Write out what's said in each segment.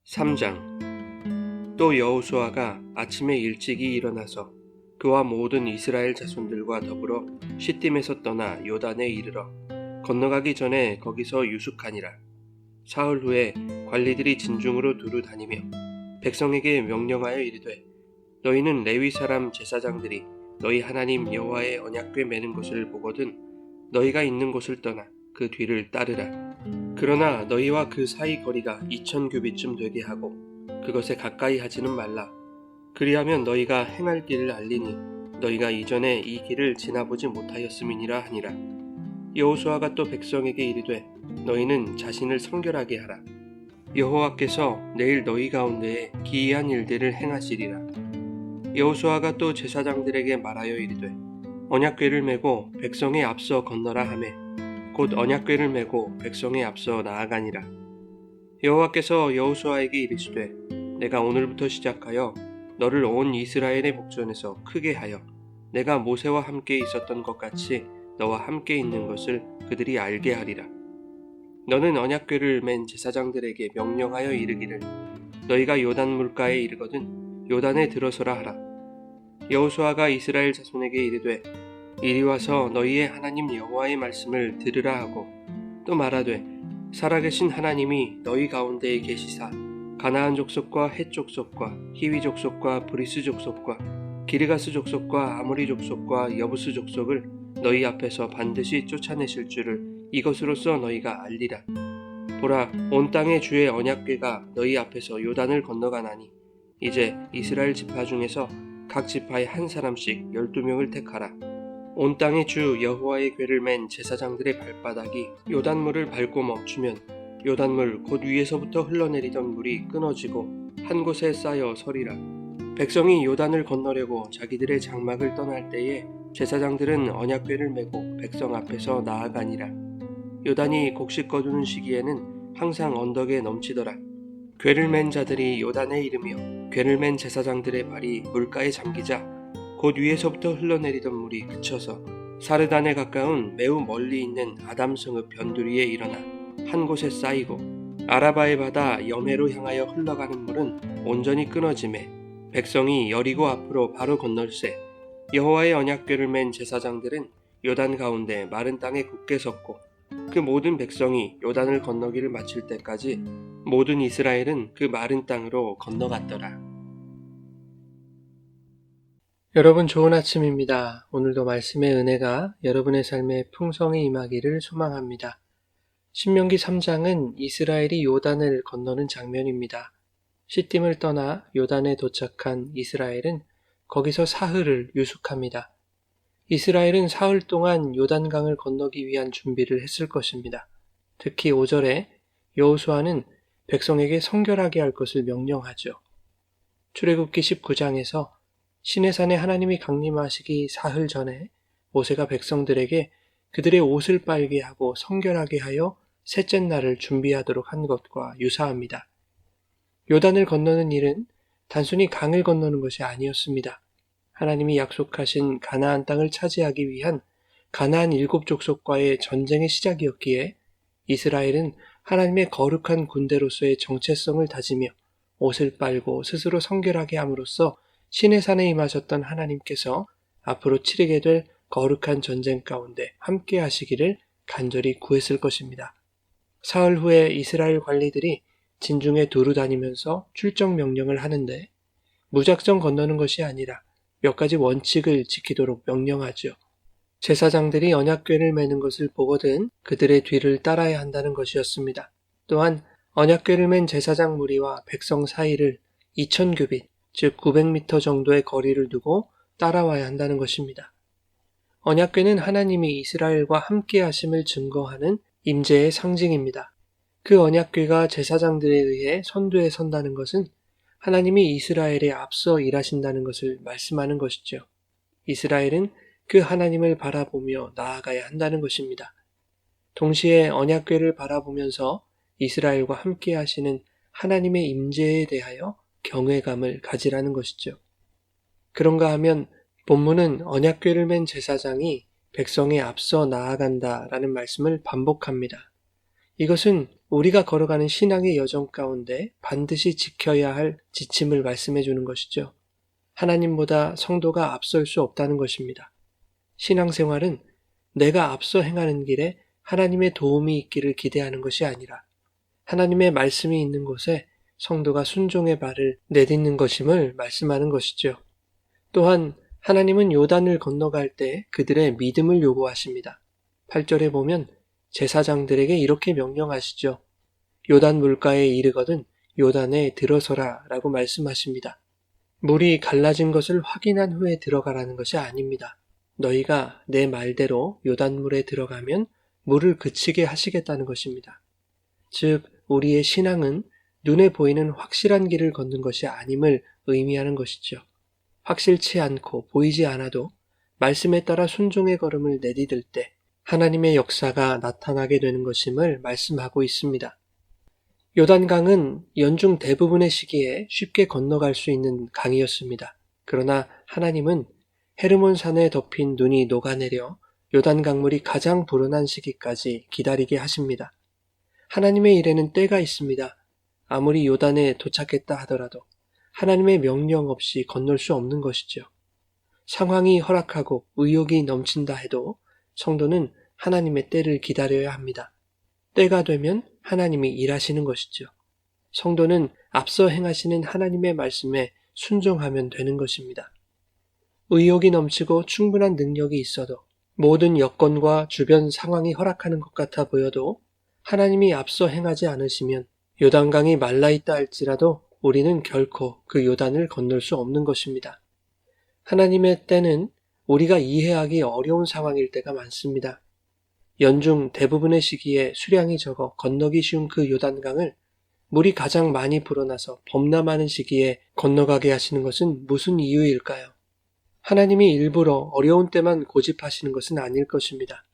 3장. 또 여호수아가 아침에 일찍이 일어나서 그와 모든 이스라엘 자손들과 더불어 시딤에서 떠나 요단에 이르러 건너가기 전에 거기서 유숙하니라. 사흘 후에 관리들이 진중으로 두루 다니며 백성에게 명령하여 이르되, 너희는 레위 사람 제사장들이 너희 하나님 여호와의 언약궤 매는 것을 보거든 너희가 있는 곳을 떠나 그 뒤를 따르라. 그러나 너희와 그 사이 거리가 2000규빗쯤 되게 하고 그것에 가까이 하지는 말라. 그리하면 너희가 행할 길을 알리니 너희가 이전에 이 길을 지나보지 못하였음이니라 하니라. 여호수아가 또 백성에게 이르되, 너희는 자신을 성결하게 하라. 여호와께서 내일 너희 가운데에 기이한 일들을 행하시리라. 여호수아가 또 제사장들에게 말하여 이르되, 언약궤를 메고 백성에 앞서 건너라 하매 곧 언약궤를 메고 백성에 앞서 나아가니라. 여호와께서 여호수아에게 이르시되, 내가 오늘부터 시작하여 너를 온 이스라엘의 목전에서 크게 하여 내가 모세와 함께 있었던 것 같이 너와 함께 있는 것을 그들이 알게 하리라. 너는 언약궤를 맨 제사장들에게 명령하여 이르기를, 너희가 요단 물가에 이르거든 요단에 들어서라 하라. 여호수아가 이스라엘 자손에게 이르되, 이리 와서 너희의 하나님 여호와의 말씀을 들으라 하고 또 말하되, 살아계신 하나님이 너희 가운데에 계시사 가나안 족속과 헷 족속과 히위 족속과 브리스 족속과 기르가스 족속과 아모리 족속과 여부스 족속을 너희 앞에서 반드시 쫓아내실 줄을 이것으로써 너희가 알리라. 보라, 온 땅의 주의 언약궤가 너희 앞에서 요단을 건너가나니 이제 이스라엘 지파 중에서 각 지파에 한 사람씩 12명을 택하라. 온 땅의 주 여호와의 궤를 맨 제사장들의 발바닥이 요단물을 밟고 멈추면 요단물 곧 위에서부터 흘러내리던 물이 끊어지고 한 곳에 쌓여 서리라. 백성이 요단을 건너려고 자기들의 장막을 떠날 때에 제사장들은 언약궤를 메고 백성 앞에서 나아가니라. 요단이 곡식 거두는 시기에는 항상 언덕에 넘치더라. 궤를 맨 자들이 요단에 이르며 궤를 맨 제사장들의 발이 물가에 잠기자 곧 위에서부터 흘러내리던 물이 그쳐서 사르단에 가까운 매우 멀리 있는 아담성읍 변두리에 일어나 한 곳에 쌓이고 아라바의 바다 여메로 향하여 흘러가는 물은 온전히 끊어지매 백성이 여리고 앞으로 바로 건널세. 여호와의 언약궤를 맨 제사장들은 요단 가운데 마른 땅에 굳게 섰고 그 모든 백성이 요단을 건너기를 마칠 때까지 모든 이스라엘은 그 마른 땅으로 건너갔더라. 여러분, 좋은 아침입니다. 오늘도 말씀의 은혜가 여러분의 삶에 풍성히 임하기를 소망합니다. 신명기 3장은 이스라엘이 요단을 건너는 장면입니다. 시딤을 떠나 요단에 도착한 이스라엘은 거기서 사흘을 유숙합니다. 이스라엘은 사흘 동안 요단강을 건너기 위한 준비를 했을 것입니다. 특히 5절에 여호수아는 백성에게 성결하게 할 것을 명령하죠. 출애굽기 19장에서 시내산에 하나님이 강림하시기 사흘 전에 모세가 백성들에게 그들의 옷을 빨게 하고 성결하게 하여 셋째 날을 준비하도록 한 것과 유사합니다. 요단을 건너는 일은 단순히 강을 건너는 것이 아니었습니다. 하나님이 약속하신 가나안 땅을 차지하기 위한 가나안 7족속과의 전쟁의 시작이었기에 이스라엘은 하나님의 거룩한 군대로서의 정체성을 다지며 옷을 빨고 스스로 성결하게 함으로써 시내산에 임하셨던 하나님께서 앞으로 치르게 될 거룩한 전쟁 가운데 함께 하시기를 간절히 구했을 것입니다. 사흘 후에 이스라엘 관리들이 진중에 두루 다니면서 출정 명령을 하는데 무작정 건너는 것이 아니라 몇 가지 원칙을 지키도록 명령하죠. 제사장들이 언약궤를 매는 것을 보거든 그들의 뒤를 따라야 한다는 것이었습니다. 또한 언약궤를 맨 제사장 무리와 백성 사이를 2000규빗, 즉 900m 정도의 거리를 두고 따라와야 한다는 것입니다. 언약궤는 하나님이 이스라엘과 함께 하심을 증거하는 임재의 상징입니다. 그 언약궤가 제사장들에 의해 선두에 선다는 것은 하나님이 이스라엘에 앞서 일하신다는 것을 말씀하는 것이죠. 이스라엘은 그 하나님을 바라보며 나아가야 한다는 것입니다. 동시에 언약궤를 바라보면서 이스라엘과 함께 하시는 하나님의 임재에 대하여 경외감을 가지라는 것이죠. 그런가 하면 본문은 언약궤를 맨 제사장이 백성에 앞서 나아간다라는 말씀을 반복합니다. 이것은 우리가 걸어가는 신앙의 여정 가운데 반드시 지켜야 할 지침을 말씀해 주는 것이죠. 하나님보다 성도가 앞설 수 없다는 것입니다. 신앙생활은 내가 앞서 행하는 길에 하나님의 도움이 있기를 기대하는 것이 아니라 하나님의 말씀이 있는 곳에 성도가 순종의 발을 내딛는 것임을 말씀하는 것이죠. 또한 하나님은 요단을 건너갈 때 그들의 믿음을 요구하십니다. 8절에 보면 제사장들에게 이렇게 명령하시죠. 요단 물가에 이르거든 요단에 들어서라 라고 말씀하십니다. 물이 갈라진 것을 확인한 후에 들어가라는 것이 아닙니다. 너희가 내 말대로 요단물에 들어가면 물을 그치게 하시겠다는 것입니다. 즉, 우리의 신앙은 눈에 보이는 확실한 길을 걷는 것이 아님을 의미하는 것이죠. 확실치 않고 보이지 않아도 말씀에 따라 순종의 걸음을 내디딜 때 하나님의 역사가 나타나게 되는 것임을 말씀하고 있습니다. 요단강은 연중 대부분의 시기에 쉽게 건너갈 수 있는 강이었습니다. 그러나 하나님은 헤르몬 산에 덮인 눈이 녹아내려 요단강물이 가장 불어난 시기까지 기다리게 하십니다. 하나님의 일에는 때가 있습니다. 아무리 요단에 도착했다 하더라도 하나님의 명령 없이 건널 수 없는 것이죠. 상황이 허락하고 의욕이 넘친다 해도 성도는 하나님의 때를 기다려야 합니다. 때가 되면 하나님이 일하시는 것이죠. 성도는 앞서 행하시는 하나님의 말씀에 순종하면 되는 것입니다. 의욕이 넘치고 충분한 능력이 있어도 모든 여건과 주변 상황이 허락하는 것 같아 보여도 하나님이 앞서 행하지 않으시면 요단강이 말라있다 할지라도 우리는 결코 그 요단을 건널 수 없는 것입니다. 하나님의 때는 우리가 이해하기 어려운 상황일 때가 많습니다. 연중 대부분의 시기에 수량이 적어 건너기 쉬운 그 요단강을 물이 가장 많이 불어나서 범람하는 시기에 건너가게 하시는 것은 무슨 이유일까요? 하나님이 일부러 어려운 때만 고집하시는 것은 아닐 것입니다.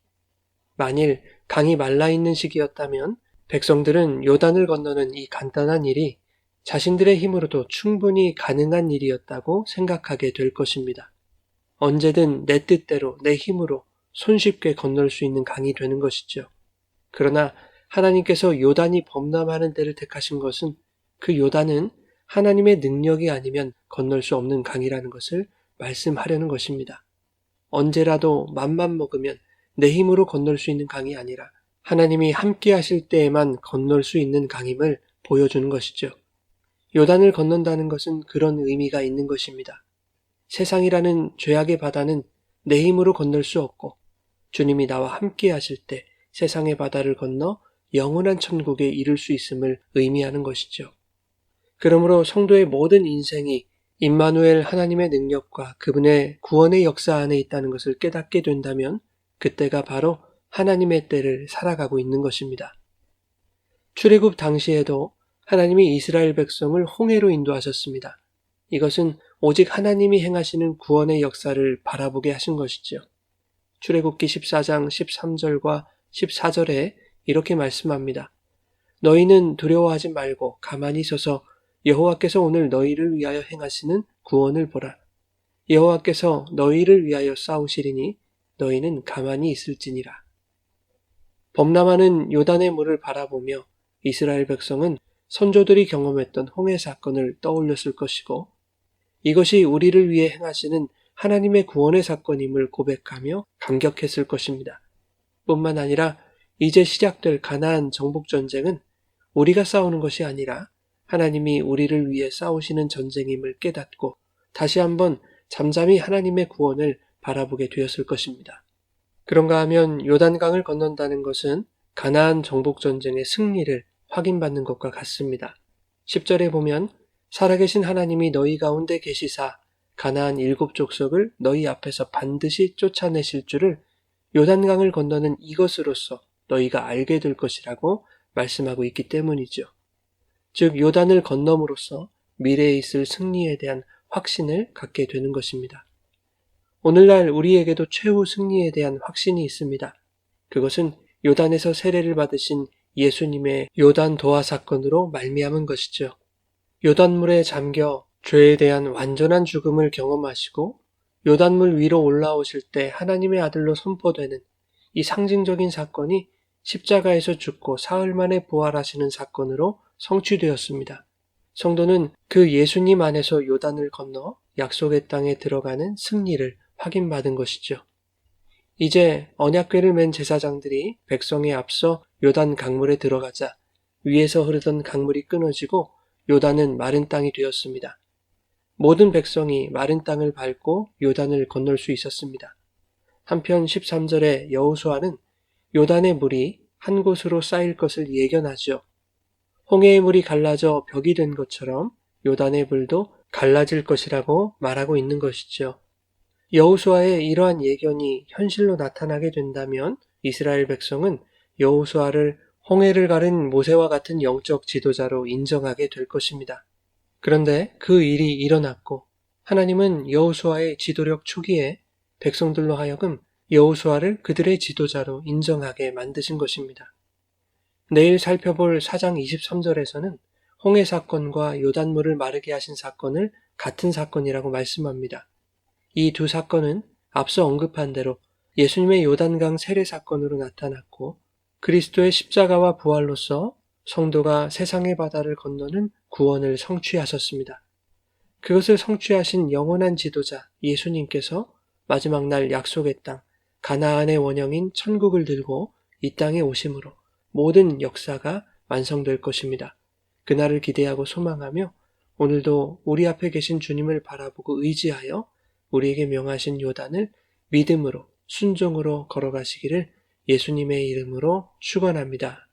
만일 강이 말라있는 시기였다면 백성들은 요단을 건너는 이 간단한 일이 자신들의 힘으로도 충분히 가능한 일이었다고 생각하게 될 것입니다. 언제든 내 뜻대로 내 힘으로 손쉽게 건널 수 있는 강이 되는 것이죠. 그러나 하나님께서 요단이 범람하는 때를 택하신 것은 그 요단은 하나님의 능력이 아니면 건널 수 없는 강이라는 것을 말씀하려는 것입니다. 언제라도 맘만 먹으면 내 힘으로 건널 수 있는 강이 아니라 하나님이 함께 하실 때에만 건널 수 있는 강임을 보여주는 것이죠. 요단을 건넌다는 것은 그런 의미가 있는 것입니다. 세상이라는 죄악의 바다는 내 힘으로 건널 수 없고 주님이 나와 함께 하실 때 세상의 바다를 건너 영원한 천국에 이를 수 있음을 의미하는 것이죠. 그러므로 성도의 모든 인생이 임마누엘 하나님의 능력과 그분의 구원의 역사 안에 있다는 것을 깨닫게 된다면 그때가 바로 하나님의 때를 살아가고 있는 것입니다. 출애굽 당시에도 하나님이 이스라엘 백성을 홍해로 인도하셨습니다. 이것은 오직 하나님이 행하시는 구원의 역사를 바라보게 하신 것이죠. 출애굽기 14장 13절과 14절에 이렇게 말씀합니다. 너희는 두려워하지 말고 가만히 서서 여호와께서 오늘 너희를 위하여 행하시는 구원을 보라. 여호와께서 너희를 위하여 싸우시리니 너희는 가만히 있을지니라. 범람하는 요단의 물을 바라보며 이스라엘 백성은 선조들이 경험했던 홍해 사건을 떠올렸을 것이고 이것이 우리를 위해 행하시는 하나님의 구원의 사건임을 고백하며 감격했을 것입니다. 뿐만 아니라 이제 시작될 가나안 정복전쟁은 우리가 싸우는 것이 아니라 하나님이 우리를 위해 싸우시는 전쟁임을 깨닫고 다시 한번 잠잠히 하나님의 구원을 바라보게 되었을 것입니다. 그런가 하면 요단강을 건넌다는 것은 가나안 정복전쟁의 승리를 확인받는 것과 같습니다. 10절에 보면 살아계신 하나님이 너희 가운데 계시사 가나안 7족속을 너희 앞에서 반드시 쫓아내실 줄을 요단강을 건너는 이것으로서 너희가 알게 될 것이라고 말씀하고 있기 때문이죠. 즉 요단을 건너므로써 미래에 있을 승리에 대한 확신을 갖게 되는 것입니다. 오늘날 우리에게도 최후 승리에 대한 확신이 있습니다. 그것은 요단에서 세례를 받으신 예수님의 요단 도하 사건으로 말미암은 것이죠. 요단물에 잠겨 죄에 대한 완전한 죽음을 경험하시고 요단물 위로 올라오실 때 하나님의 아들로 선포되는 이 상징적인 사건이 십자가에서 죽고 사흘 만에 부활하시는 사건으로 성취되었습니다. 성도는 그 예수님 안에서 요단을 건너 약속의 땅에 들어가는 승리를 확인받은 것이죠. 이제 언약궤를 맨 제사장들이 백성에 앞서 요단 강물에 들어가자 위에서 흐르던 강물이 끊어지고 요단은 마른 땅이 되었습니다. 모든 백성이 마른 땅을 밟고 요단을 건널 수 있었습니다. 한편 13절에 여호수아는 요단의 물이 한 곳으로 쌓일 것을 예견하죠. 홍해의 물이 갈라져 벽이 된 것처럼 요단의 물도 갈라질 것이라고 말하고 있는 것이죠. 여호수아의 이러한 예견이 현실로 나타나게 된다면 이스라엘 백성은 여호수아를 홍해를 가른 모세와 같은 영적 지도자로 인정하게 될 것입니다. 그런데 그 일이 일어났고 하나님은 여호수아의 지도력 초기에 백성들로 하여금 여호수아를 그들의 지도자로 인정하게 만드신 것입니다. 내일 살펴볼 4장 23절에서는 홍해 사건과 요단물을 마르게 하신 사건을 같은 사건이라고 말씀합니다. 이 두 사건은 앞서 언급한 대로 예수님의 요단강 세례 사건으로 나타났고 그리스도의 십자가와 부활로서 성도가 세상의 바다를 건너는 구원을 성취하셨습니다. 그것을 성취하신 영원한 지도자 예수님께서 마지막 날 약속의 땅 가나안의 원형인 천국을 들고 이 땅에 오심으로 모든 역사가 완성될 것입니다. 그날을 기대하고 소망하며 오늘도 우리 앞에 계신 주님을 바라보고 의지하여 우리에게 명하신 요단을 믿음으로 순종으로 걸어가시기를 예수님의 이름으로 축원합니다.